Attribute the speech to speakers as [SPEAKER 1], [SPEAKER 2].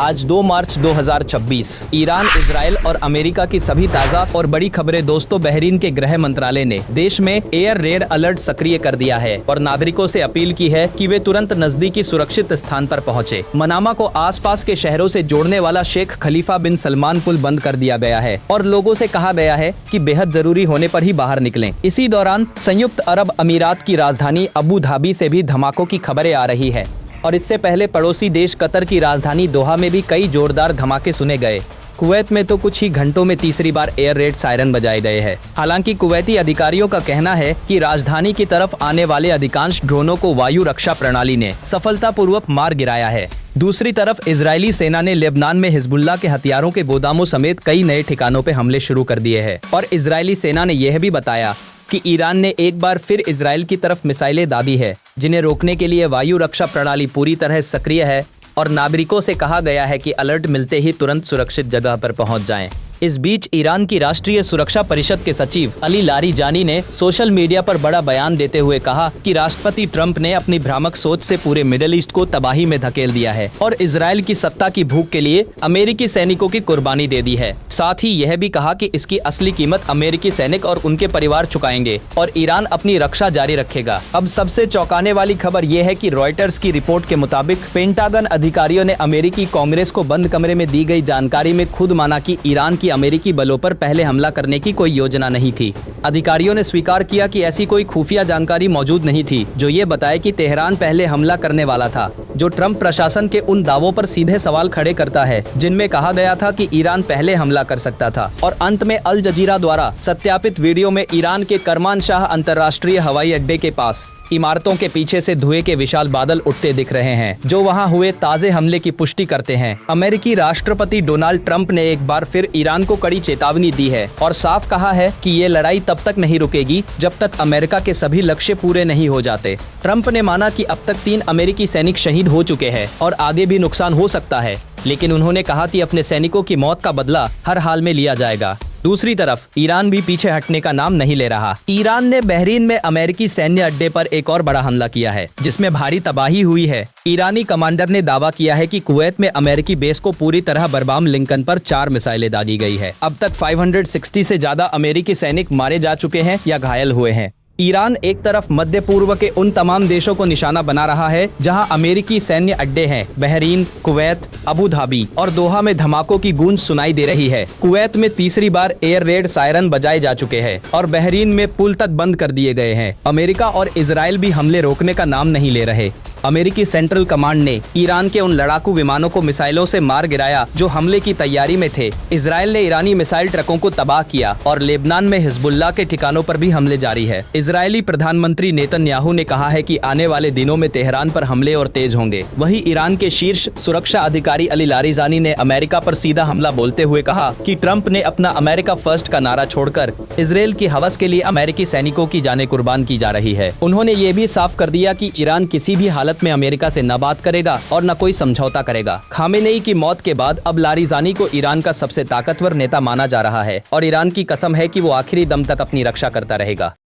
[SPEAKER 1] आज 2 मार्च 2026 Iran, Israel और America की सभी ताज़ा और बड़ी खबरें। दोस्तों, बहरीन के गृह मंत्रालय ने देश में एयर रेड अलर्ट सक्रिय कर दिया है और नागरिकों से अपील की है कि वे तुरंत नजदीकी सुरक्षित स्थान पर पहुंचे। मनामा को आसपास के शहरों से जोड़ने वाला शेख खलीफा बिन सलमान पुल बंद कर दिया गया है और लोगों से कहा गया है कि बेहद जरूरी होने पर ही बाहर निकलें। इसी दौरान संयुक्त अरब अमीरात की राजधानी अबू धाबी से भी धमाकों की खबरें आ रही है और इससे पहले पड़ोसी देश कतर की राजधानी दोहा में भी कई जोरदार धमाके सुने गए। कुवैत में तो कुछ ही घंटों में तीसरी बार एयर रेड सायरन बजाए गए हैं। हालांकि कुवैती अधिकारियों का कहना है कि राजधानी की तरफ आने वाले अधिकांश ड्रोनों को वायु रक्षा प्रणाली ने सफलतापूर्वक मार गिराया है। दूसरी तरफ इजरायली सेना ने लेबनान में हिजबुल्लाह के हथियारों के गोदामों समेत कई नए ठिकानों पर हमले शुरू कर दिए हैं और इजरायली सेना ने यह भी बताया कि ईरान ने एक बार फिर इजराइल की तरफ मिसाइलें दागी है, जिन्हें रोकने के लिए वायु रक्षा प्रणाली पूरी तरह सक्रिय है और नागरिकों से कहा गया है कि अलर्ट मिलते ही तुरंत सुरक्षित जगह पर पहुंच जाएं। इस बीच ईरान की राष्ट्रीय सुरक्षा परिषद के सचिव अली लारीजानी ने सोशल मीडिया पर बड़ा बयान देते हुए कहा कि राष्ट्रपति ट्रंप ने अपनी भ्रामक सोच से पूरे मिडिल ईस्ट को तबाही में धकेल दिया है और इजराइल की सत्ता की भूख के लिए अमेरिकी सैनिकों की कुर्बानी दे दी है। साथ ही यह भी कहा कि इसकी असली कीमत अमेरिकी सैनिक और उनके परिवार चुकाएंगे और ईरान अपनी रक्षा जारी रखेगा। अब सबसे चौंकाने वाली खबर यह है कि रॉयटर्स की रिपोर्ट के मुताबिक पेंटागन अधिकारियों ने अमेरिकी कांग्रेस को बंद कमरे में दी गई जानकारी में खुद माना कि ईरान की अमेरिकी बलों पर पहले हमला करने की कोई योजना नहीं थी। अधिकारियों ने स्वीकार किया कि ऐसी कोई खुफिया जानकारी मौजूद नहीं थी जो ये बताए कि तेहरान पहले हमला करने वाला था, जो ट्रंप प्रशासन के उन दावों पर सीधे सवाल खड़े करता है जिनमें कहा गया था कि ईरान पहले हमला कर सकता था। और अंत में अल जजीरा द्वारा सत्यापित वीडियो में ईरान के करमानशाह अंतर्राष्ट्रीय हवाई अड्डे के पास इमारतों के पीछे से धुएं के विशाल बादल उठते दिख रहे हैं, जो वहां हुए ताजे हमले की पुष्टि करते हैं। अमेरिकी राष्ट्रपति डोनाल्ड ट्रंप ने एक बार फिर ईरान को कड़ी चेतावनी दी है और साफ कहा है कि ये लड़ाई तब तक नहीं रुकेगी जब तक अमेरिका के सभी लक्ष्य पूरे नहीं हो जाते। ट्रंप ने माना कि अब तक 3 अमेरिकी सैनिक शहीद हो चुके हैं और आगे भी नुकसान हो सकता है, लेकिन उन्होंने कहा कि अपने सैनिकों की मौत का बदला हर हाल में लिया जाएगा। दूसरी तरफ ईरान भी पीछे हटने का नाम नहीं ले रहा। ईरान ने बहरीन में अमेरिकी सैन्य अड्डे पर एक और बड़ा हमला किया है, जिसमें भारी तबाही हुई है। ईरानी कमांडर ने दावा किया है कि कुवैत में अमेरिकी बेस को पूरी तरह बर्बाम लिंकन पर 4 मिसाइलें दागी गई है। अब तक 560 से ज्यादा अमेरिकी सैनिक मारे जा चुके हैं या घायल हुए हैं। ईरान एक तरफ मध्य पूर्व के उन तमाम देशों को निशाना बना रहा है जहां अमेरिकी सैन्य अड्डे हैं। बहरीन, कुवैत, अबू धाबी और दोहा में धमाकों की गूंज सुनाई दे रही है। कुवैत में तीसरी बार एयर रेड सायरन बजाए जा चुके हैं और बहरीन में पुल तक बंद कर दिए गए हैं। अमेरिका और इजराइल भी हमले रोकने का नाम नहीं ले रहे। अमेरिकी सेंट्रल कमांड ने ईरान के उन लड़ाकू विमानों को मिसाइलों से मार गिराया जो हमले की तैयारी में थे। इजराइल ने ईरानी मिसाइल ट्रकों को तबाह किया और लेबनान में हिजबुल्लाह के ठिकानों पर भी हमले जारी है। इजरायली प्रधानमंत्री नेतन्याहू ने कहा है कि आने वाले दिनों में तेहरान पर हमले और तेज होंगे। वहीं ईरान के शीर्ष सुरक्षा अधिकारी अली लारीजानी ने अमेरिका पर सीधा हमला बोलते हुए कहा कि ट्रंप ने अपना अमेरिका फर्स्ट का नारा छोड़कर इजरायल की हवस के लिए अमेरिकी सैनिकों की जानें कुर्बान की जा रही है। उन्होंने ये भी साफ कर दिया कि ईरान किसी भी हालत में अमेरिका से न बात करेगा और न कोई समझौता करेगा। खामेनेई की मौत के बाद अब लारीजानी को ईरान का सबसे ताकतवर नेता माना जा रहा है और ईरान की कसम है कि वो आखिरी दम तक अपनी रक्षा करता रहेगा।